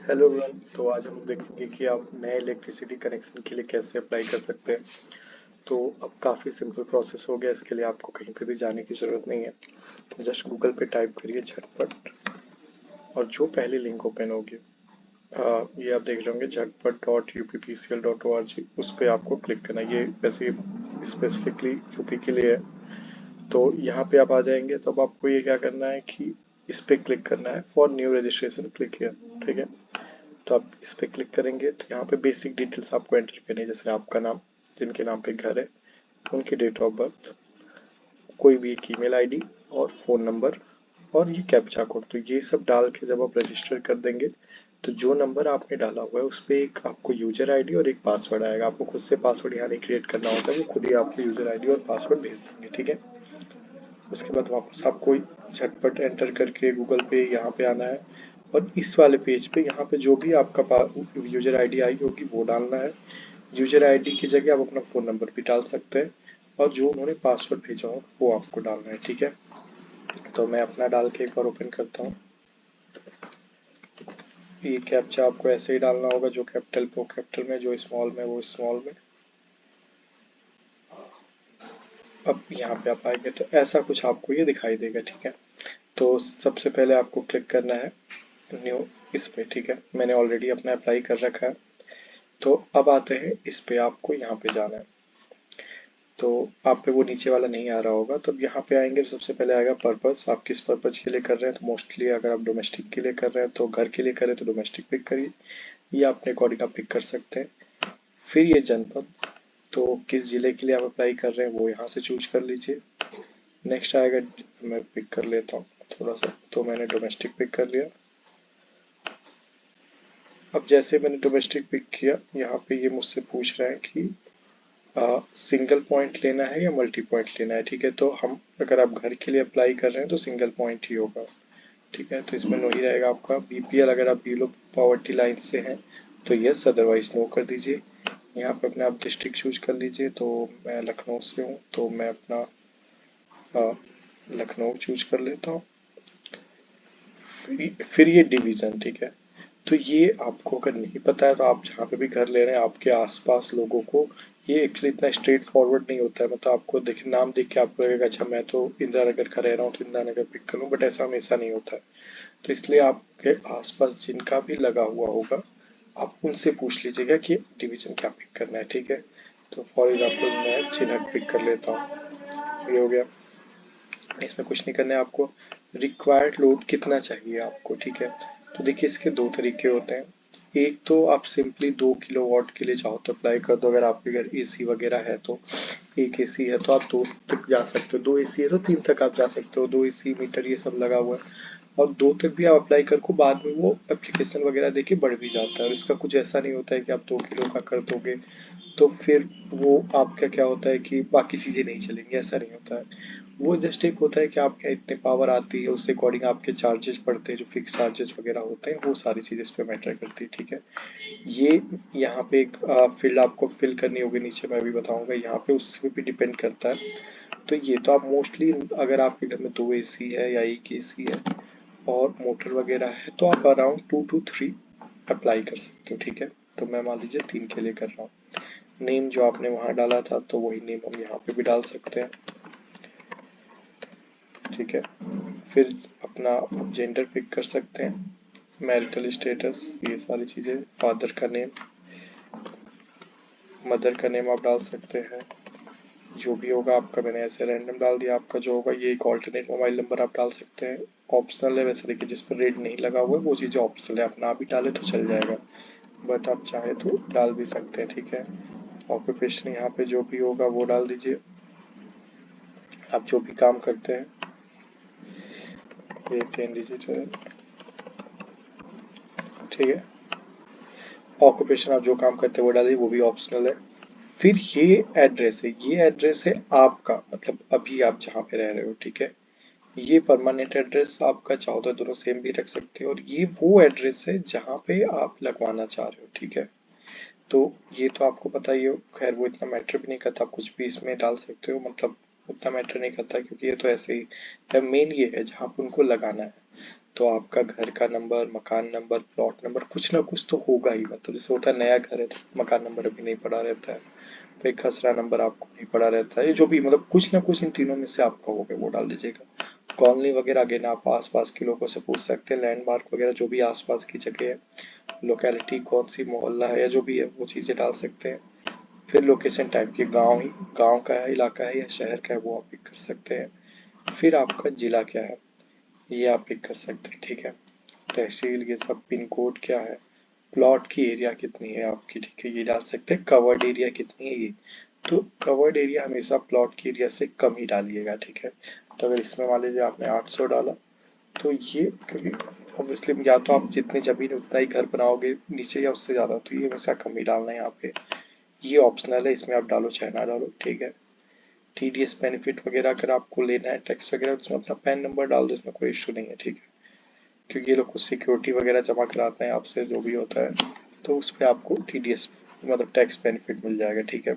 Hello everyone. तो आज हम देखेंगे कि आप नए इलेक्ट्रिसिटी कनेक्शन के लिए कैसे अप्लाई कर सकते हैं। तो अब काफ़ी सिंपल प्रोसेस हो गया, इसके लिए आपको कहीं पे भी जाने की ज़रूरत नहीं है। जस्ट गूगल पे टाइप करिए झटपट, और जो पहली लिंक ओपन होगी ये आप देख रहे होंगे jhatpat.uppcl.org, उस पर आपको क्लिक करना है। ये वैसे स्पेसिफिकली यूपी के लिए है। तो यहाँ पे आप आ जाएंगे, तो अब आपको ये क्या करना है कि इस पे क्लिक करना है, फॉर न्यू रजिस्ट्रेशन क्लिक किया। ठीक है, तो आप इस पे क्लिक करेंगे तो यहाँ पे बेसिक डिटेल्स आपको एंटर करनी है, जैसे आपका नाम, जिनके नाम पे घर है उनकी डेट ऑफ बर्थ, कोई भी एक ईमेल आईडी और फ़ोन नंबर, और ये कैप्चा कोड। तो ये सब डाल के जब आप रजिस्टर कर देंगे तो जो नंबर आपने डाला हुआ है उस पर एक आपको यूजर आईडी और एक पासवर्ड आएगा। आपको खुद से पासवर्ड यहाँ नहीं क्रिएट करना होता है, वो खुद ही आपको यूजर आईडी और पासवर्ड भेज देंगे। ठीक है, उसके बाद वापस आपको झटपट एंटर करके गूगल पे यहाँ पे आना है, और इस वाले पेज पे यहाँ पे जो भी आपका यूजर आईडी आई होगी वो डालना है। यूजर आईडी की जगह आप अपना फ़ोन नंबर भी डाल सकते हैं, और जो उन्होंने पासवर्ड भेजा हो वो आपको डालना है। ठीक है, तो मैं अपना डाल के एक बार ओपन करता हूँ। ये कैप्चा आपको ऐसे ही डालना होगा, जो कैपिटल को कैपिटल में, जो स्मॉल में वो स्मॉल में। अब यहाँ पे आप आएंगे तो ऐसा कुछ आपको ये दिखाई देगा। ठीक है, तो सबसे पहले आपको क्लिक करना है न्यू इस पे। ठीक है, मैंने ऑलरेडी अपना अप्लाई कर रखा है। तो अब आते हैं इस पे, आपको यहाँ पे जाना है। तो आप पे वो नीचे वाला नहीं आ रहा होगा, तो यहाँ पे आएंगे तो सबसे पहले आएगा पर्पस। आप किस पर्पज के लिए कर रहे हैं, तो मोस्टली अगर आप डोमेस्टिक के लिए कर रहे हैं तो घर के लिए करें तो डोमेस्टिक पिक करिए, या अपने अकॉर्डिंग आप पिक कर सकते हैं। फिर ये जनपद, तो किस जिले के लिए आप अप्लाई कर रहे हैं वो यहाँ से चूज कर लीजिए। नेक्स्ट आएगा, मैं पिक कर लेता हूँ थोड़ा सा, तो मैंने डोमेस्टिक पिक कर लिया। अब जैसे मैंने डोमेस्टिक पिक किया, यहाँ पे ये मुझसे पूछ रहे हैं कि सिंगल पॉइंट लेना है या मल्टी पॉइंट लेना है। ठीक है, तो हम अगर आप घर के लिए अप्लाई कर रहे हैं तो सिंगल पॉइंट ही होगा। ठीक है, तो इसमें नो ही रहेगा आपका। बीपीएल अगर आप बिलो पॉवर्टी लाइन से हैं तो यस, अदरवाइज नो कर दीजिए। यहाँ पे अपने आप डिस्ट्रिक्ट चूज कर लीजिए, तो मैं लखनऊ से हूँ तो मैं अपना लखनऊ चूज कर लेता हूँ। फिर ये डिवीज़न। ठीक है, तो ये आपको अगर नहीं पता है तो आप जहाँ पे भी घर ले रहे हैं आपके आसपास लोगों को, ये एक्चुअली इतना स्ट्रेट फॉरवर्ड नहीं होता है। मतलब आपको देख नाम देख के आपको लगेगा अच्छा मैं तो इंदिरा नगर का रह रहा हूँ तो इंदिरा नगर पिक करूँ, बट ऐसा हमेशा नहीं होता है। तो इसलिए आपके आसपास जिनका भी लगा हुआ होगा आप उनसे पूछ लीजिएगा कि डिवीज़न क्या पिक करना है। ठीक है, तो फॉर एग्जाम्पल मैं चिन्हट पिक कर लेता हूँ, ये हो गया। इसमें कुछ नहीं करना है आपको। रिक्वायर्ड लोड कितना चाहिए आपको। ठीक है, तो देखिए इसके दो तरीके होते हैं। एक तो आप सिंपली 2 किलोवाट के लिए चाहो तो अप्लाई कर दो, अगर आपके घर एसी वगैरह है तो। एक एसी है तो आप 2 तक जा सकते हो, 2 एसी है तो 3 तक आप जा सकते हो, 2 एसी मीटर ये सब लगा हुआ है। और 2 तक भी आप अप्लाई कर को बाद में वो एप्लीकेशन वगैरह देके बढ़ भी जाता है, और इसका कुछ ऐसा नहीं होता है कि आप 2 किलो का कर दोगे तो फिर वो आपका क्या होता है कि बाकी चीज़ें नहीं चलेंगी, ऐसा नहीं होता है। वो जस्ट एक होता है कि आपके इतने पावर आती है, उसके अकॉर्डिंग आपके चार्जेस पड़ते हैं, जो फिक्स चार्जेस वगैरह होते हैं, वो सारी चीज़ें इस पे मैटर करती है। ठीक है, ये यहाँ पे एक फील्ड आपको फिल करनी होगी, नीचे मैं भी बताऊंगा यहाँ पे, उससे भी डिपेंड करता है। तो ये तो आप मोस्टली, अगर आपके घर में 2 एसी है या एक एसी है और मोटर वगैरह है तो आप अराउंड 2 to 3 अप्लाई कर सकते हो। ठीक है, तो मैं मान लीजिए 3 के लिए कर रहा हूँ। नेम जो आपने वहाँ डाला था तो वही नेम हम यहाँ पे भी डाल सकते हैं। ठीक है, फिर अपना जेंडर पिक कर सकते हैं, मैरिटल स्टेटस, ये सारी चीज़ें, फादर का नेम, मदर का नेम आप डाल सकते हैं, जो भी होगा आपका। मैंने ऐसे रैंडम डाल दिया, आपका जो होगा ये एक ऑल्टरनेट मोबाइल नंबर आप डाल सकते हैं, ऑप्शनल है वैसे। देखिए जिस पर रेड नहीं लगा हुआ है वो चीज़ें ऑप्शनल है, आप ना भी डाले तो चल जाएगा, बट आप चाहे तो डाल भी सकते हैं। ठीक है, ऑक्यूपेशन यहाँ पे जो भी होगा वो डाल दीजिए, आप जो भी काम करते हैं, ये 10 डिजिट है। ठीक है, ऑक्यूपेशन आप जो काम करते हैं वो डालिए, वो भी ऑप्शनल है। फिर ये एड्रेस है, ये एड्रेस है आपका, मतलब अभी आप जहाँ पे रह रहे हो। ठीक है, ये परमानेंट एड्रेस आपका, चाहो तो दोनों सेम भी रख सकते हो, और ये वो एड्रेस है जहाँ पे आप लगवाना चाह रहे हो। ठीक है, तो ये तो आपको पता ही हो, खैर वो इतना मैटर भी नहीं करता, आप कुछ भी इसमें डाल सकते हो, मतलब उतना मैटर नहीं करता क्योंकि ये तो ऐसे ही है। मेन ये है जहाँ पे उनको लगाना है। तो आपका घर का नंबर, मकान नंबर, प्लॉट नंबर कुछ ना कुछ तो होगा ही। मतलब जैसे होता है नया घर है तो मकान नंबर अभी नहीं पड़ा रहता है, फिर खसरा नंबर आपको नहीं पड़ा रहता है, ये जो भी मतलब कुछ ना कुछ इन तीनों में से आपका हो गया वो डाल दीजिएगा। कॉलोनी वगैरह अगेन आप आसपास के लोगों से पूछ सकते हैं, लैंडमार्क वगैरह जो भी आसपास की जगह है, लोकेलिटी कौन सी मोहल्ला है या जो भी है वो चीज़ें डाल सकते हैं। फिर लोकेशन टाइप की गांव ही गांव का है, इलाका है या शहर का है वो आप पिक कर सकते हैं। फिर आपका जिला क्या है ये आप पिक कर सकते हैं, ठीक है। तहसील ये सब, पिन कोड क्या है, प्लॉट की एरिया कितनी है आपकी, ठीक है, ये डाल सकते हैं। कवर्ड एरिया कितनी है ये, तो कवर्ड एरिया हमेशा प्लॉट की एरिया से कम ही डालिएगा, ठीक है। तो अगर इसमें मान लीजिए आपने 800 डाला तो ये, क्योंकि ऑब्वियसली या तो आप जितनी जमीन उतना ही घर बनाओगे नीचे या उससे ज़्यादा, तो ये हमेशा कम ही डालना है यहाँ पे। ये ऑप्शनल है, इसमें आप डालो चाहे ना डालो, ठीक है। टीडीएस बेनिफिट वगैरह अगर आपको लेना है टैक्स वगैरह, उसमें अपना पैन नंबर डाल दो, इसमें कोई इशू नहीं है, ठीक है। क्योंकि ये लोग कुछ सिक्योरिटी वगैरह जमा कराते हैं आपसे जो भी होता है, तो उस पर आपको टीडीएस मतलब टैक्स बेनिफिट मिल जाएगा, ठीक है।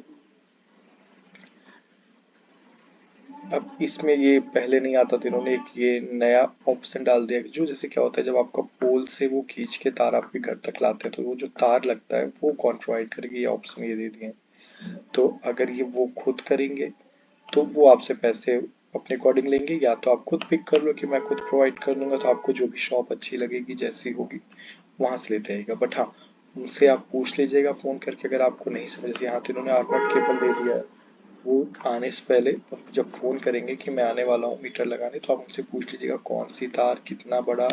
अब इसमें ये पहले नहीं आता था, इन्होंने एक ये नया ऑप्शन डाल दिया कि जो जैसे क्या होता है जब आपका पोल से वो खींच के तार आपके घर तक लाते हैं तो वो जो तार लगता है वो कौन प्रोवाइड करेगी, ये ऑप्शन ये दे दिए हैं। तो अगर ये वो खुद करेंगे तो वो आपसे पैसे अपने अकॉर्डिंग लेंगे, या तो आप खुद पिक कर लो कि मैं खुद प्रोवाइड कर लूंगा, तो आपको जो भी शॉप अच्छी लगेगी जैसी होगी वहां से लेते आएगा। बट हाँ, उनसे आप पूछ लीजिएगा फोन करके अगर आपको नहीं समझ, यहाँ तो इन्होंने आर्मर्ड केबल दे दिया है, वो आने से पहले जब फ़ोन करेंगे कि मैं आने वाला हूँ मीटर लगाने, तो आप उनसे पूछ लीजिएगा कौन सी तार कितना बड़ा।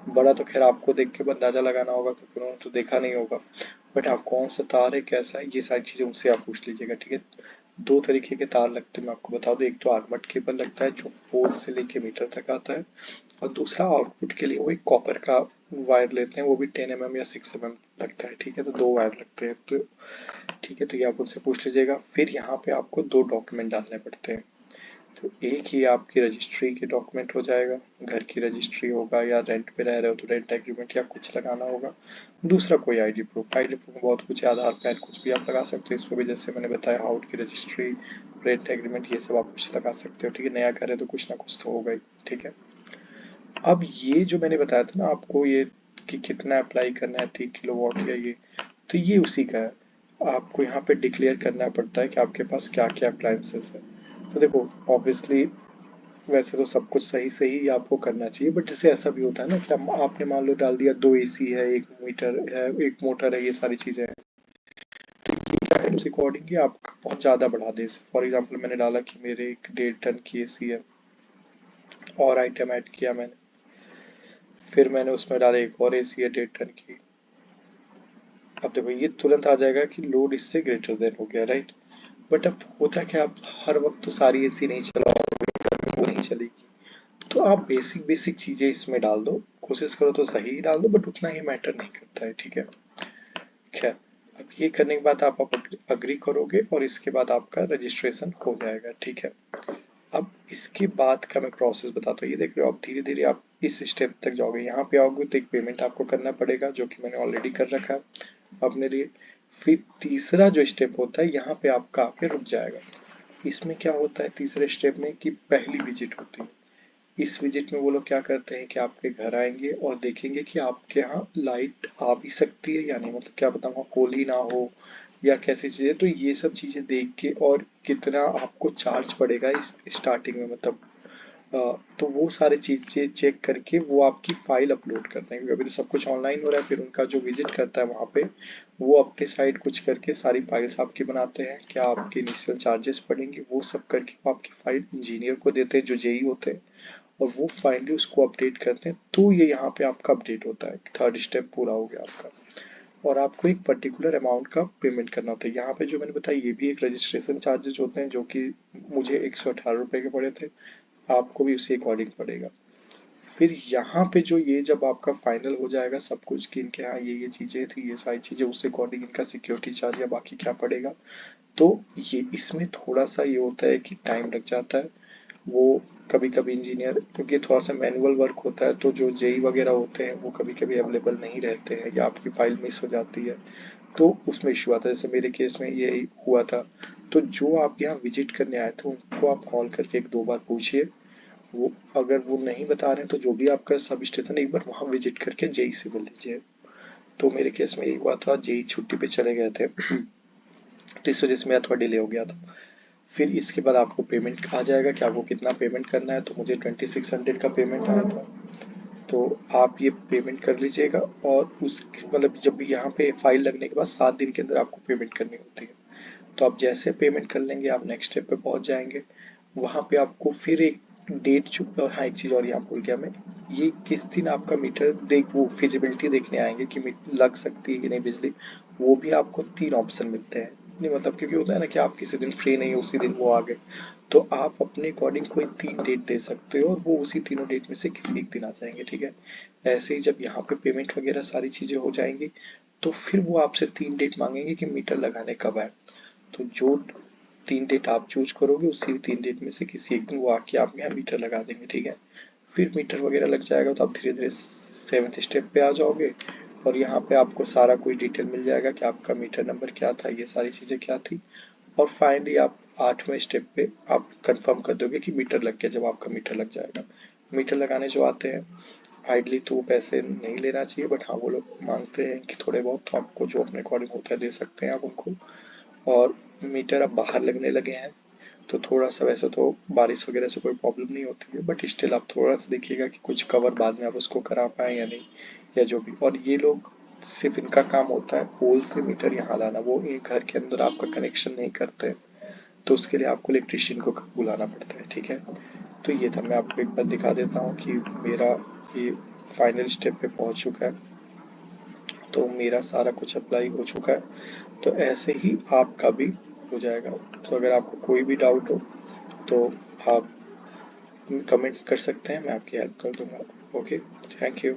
बड़ा तो खैर आपको देख के अंदाज़ा लगाना होगा क्योंकि उन्होंने तो देखा नहीं होगा, बट हाँ कौन सा तार है कैसा है ये सारी चीज़ें उनसे आप पूछ लीजिएगा, ठीक है। दो तरीके के तार लगते हैं मैं आपको बता दूँ, एक तो आर्मर्ड केबल लगता है जो पोल से लेके मीटर तक आता है, और दूसरा आउटपुट के लिए वो एक कॉपर का वायर लेते हैं, वो भी 10 mm या 6 mm लगता है, ठीक है। तो दो वायर लगते हैं, तो ठीक है, तो ये आप उनसे पूछ लीजिएगा। फिर यहाँ पे आपको दो डॉक्यूमेंट डालने पड़ते हैं। तो एक ही आपकी रजिस्ट्री की डॉक्यूमेंट हो जाएगा, घर की रजिस्ट्री होगा, या रेंट पे रह रहे हो तो रेंट एग्रीमेंट या कुछ लगाना होगा। दूसरा कोई आईडी प्रूफ में बहुत कुछ है, आधार पैन कुछ भी आप लगा सकते हो इसमें भी, जैसे मैंने बताया हाउस की रजिस्ट्री, रेंट एग्रीमेंट ये सब आप कुछ लगा सकते हो, ठीक है। नया घर है तो कुछ ना कुछ तो होगा ही, ठीक है। अब ये जो मैंने बताया था ना आपको, ये कि कितना अप्लाई करना है 3 किलोवाट या ये, तो ये उसी का है। आपको यहाँ पे डिक्लेयर करना पड़ता है कि आपके पास क्या क्या अप्लायंसेस है। तो देखो ऑब्वियसली वैसे तो सब कुछ सही सही ही आपको करना चाहिए, बट जैसे ऐसा भी होता है ना कि आपने मान लो डाल दिया 2 AC है, एक मीटर है, एक मोटर है, ये सारी चीजें हैं, तो ये क्या है उस अकॉर्डिंग ही आप बहुत ज्यादा बढ़ा दे। फॉर एग्जाम्पल मैंने डाला कि मेरे एक 1.5 टन की AC है, और आइटम ऐड किया मैंने, फिर मैंने उसमें डाला एक और AC है 1.5 टन की। अब देखो ये तुरंत आ जाएगा कि लोड इससे ग्रेटर देन हो गया, राइट। बट अब होता क्या, आप हर वक्त तो सारी एसी नहीं चलाओगे, वो नहीं चलेगी, तो आप बेसिक बेसिक चीजें इसमें डाल दो, कोशिश करो तो सही ही डाल दो, बट उतना ही मैटर नहीं करता है, ठीक है। खैर, अब ये करने के बाद आप अग्री करोगे और इसके बाद आपका रजिस्ट्रेशन हो जाएगा, ठीक है। अब इसके बाद का मैं प्रोसेस बताता हूँ, ये देख रहे हो आप धीरे धीरे आप इस स्टेप तक जाओगे, यहाँ पे आओगे तो एक पेमेंट आपको करना पड़ेगा जो कि मैंने ऑलरेडी कर रखा है अपने लिए। फिर तीसरा जो स्टेप होता है यहाँ पे आपका आके रुक जाएगा। इसमें क्या होता है तीसरे स्टेप में कि पहली विजिट होती है। इस विजिट में वो लोग क्या करते हैं कि आपके घर आएंगे और देखेंगे कि आपके यहाँ लाइट आ भी सकती है या नहीं, मतलब क्या बताऊँ होली ना हो या कैसी चीज़ें, तो ये सब चीज़ें देख के और कितना आपको चार्ज पड़ेगा इस स्टार्टिंग में, मतलब तो वो सारी चीज़ें चेक करके वो आपकी फाइल अपलोड करते हैं, क्योंकि अभी तो सब कुछ ऑनलाइन हो रहा है। फिर उनका जो विजिट करता है वहाँ पे वो अपने साइड कुछ करके सारी फाइल्स आपकी बनाते हैं, क्या आपके इनिशियल चार्जेस पड़ेंगे वो सब करके वो आपकी फाइल इंजीनियर को देते हैं जो जेई होते हैं, और वो फाइनली उसको अपडेट करते हैं, तो ये यहाँ पे आपका अपडेट होता है, थर्ड स्टेप पूरा हो गया आपका। और आपको एक पर्टिकुलर अमाउंट का पेमेंट करना होता है। यहाँ पे जो मैंने बताया ये भी एक रजिस्ट्रेशन चार्जेस होते हैं जो कि मुझे 118 रुपये के पड़े थे, आपको भी उसी अकॉर्डिंग पड़ेगा। फिर यहाँ पे जो ये जब आपका फाइनल हो जाएगा सब कुछ कि इनके यहाँ ये चीज़ें थी, ये सारी चीज़ें, उससे अकॉर्डिंग इनका सिक्योरिटी चार्ज या बाकी क्या पड़ेगा, तो ये इसमें थोड़ा सा ये होता है कि टाइम लग जाता है। वो कभी कभी इंजीनियर, क्योंकि थोड़ा सा मैनुअल वर्क होता है, तो जो जेई वगैरह होते हैं वो कभी कभी अवेलेबल नहीं रहते हैं या आपकी फाइल मिस हो जाती है, तो उसमें इशू आता है। जैसे मेरे केस में यही हुआ था। तो जो आप यहाँ विजिट करने आए थे उनको आप कॉल करके एक दो बार पूछिए, वो अगर वो नहीं बता रहे हैं तो जो भी आपका सब स्टेशन एक बार वहाँ विजिट करके जेई से बोल लीजिए। तो मेरे केस में यही हुआ था, जेई छुट्टी पे चले गए थे तो इस वजह से मेरा थोड़ा डिले हो गया था। फिर इसके बाद आपको पेमेंट आ जाएगा कि आपको कितना पेमेंट करना है, तो मुझे 2600 का पेमेंट आया था। तो आप ये पेमेंट कर लीजिएगा, और उस मतलब जब भी यहाँ पे फाइल लगने के बाद 7 दिन के अंदर आपको पेमेंट करनी होती है। तो आप जैसे पेमेंट कर लेंगे आप नेक्स्ट स्टेप पे पहुंच जाएंगे। वहाँ पे आपको फिर एक डेट चुप, और हाँ एक चीज़ और यहाँ भूल गया मैं, ये किस दिन आपका मीटर देख वो फिजिबिलिटी देखने आएंगे कि लग सकती है कि नहीं बिजली। वो भी आपको 3 ऑप्शन मिलते हैं। नहीं मतलब क्योंकि होता है ना कि आप किसी दिन फ्री नहीं हो उसी दिन वो आ गए, तो आप अपने अकॉर्डिंग कोई 3 डेट दे सकते हो और वो उसी तीनों डेट में से किसी एक दिन आ जाएंगे, ठीक है। ऐसे ही जब यहाँ पे पेमेंट वगैरह सारी चीज़ें हो जाएंगी तो फिर वो आपसे 3 डेट मांगेंगे कि मीटर लगाने कब आए। तो जो 3 डेट आप चूज करोगे उसी 3 डेट में से किसी एक दिन वो आके आप यहाँ मीटर लगा देंगे, ठीक है। फिर मीटर वगैरह लग जाएगा तो आप धीरे धीरे 7th स्टेप पे आ जाओगे, और यहाँ पे आपको सारा कुछ डिटेल मिल जाएगा कि आपका मीटर नंबर क्या था, ये सारी चीज़ें क्या थी। और फाइनली आप 8वें स्टेप पे आप कंफर्म कर दोगे कि मीटर लग गया, जब आपका मीटर लग जाएगा। मीटर लगाने जो आते हैं आइडली तो वो पैसे नहीं लेना चाहिए, बट हाँ वो लोग मांगते हैं कि थोड़े बहुत, तो आपको जो अपने अकॉर्डिंग होता है दे सकते हैं आप उनको। और मीटर अब बाहर लगने लगे हैं, तो थोड़ा सा वैसे तो बारिश वगैरह से कोई प्रॉब्लम नहीं होती है, बट स्टिल आप थोड़ा सा देखिएगा कि कुछ कवर बाद में आप उसको करा पाए या नहीं, या जो भी। और ये लोग सिर्फ इनका काम होता है पोल से मीटर यहाँ लाना, वो एक घर के अंदर आपका कनेक्शन नहीं करते हैं, तो उसके लिए आपको इलेक्ट्रिशियन को बुलाना पड़ता है, ठीक है। तो ये था, मैं आपको एक बार दिखा देता हूँ कि मेरा ये फाइनल स्टेप पे पहुँच चुका है, तो मेरा सारा कुछ अप्लाई हो चुका है। तो ऐसे ही आपका भी हो जाएगा। तो अगर आपको कोई भी डाउट हो तो आप कमेंट कर सकते हैं, मैं आपकी हेल्प कर दूंगा। Okay, thank you.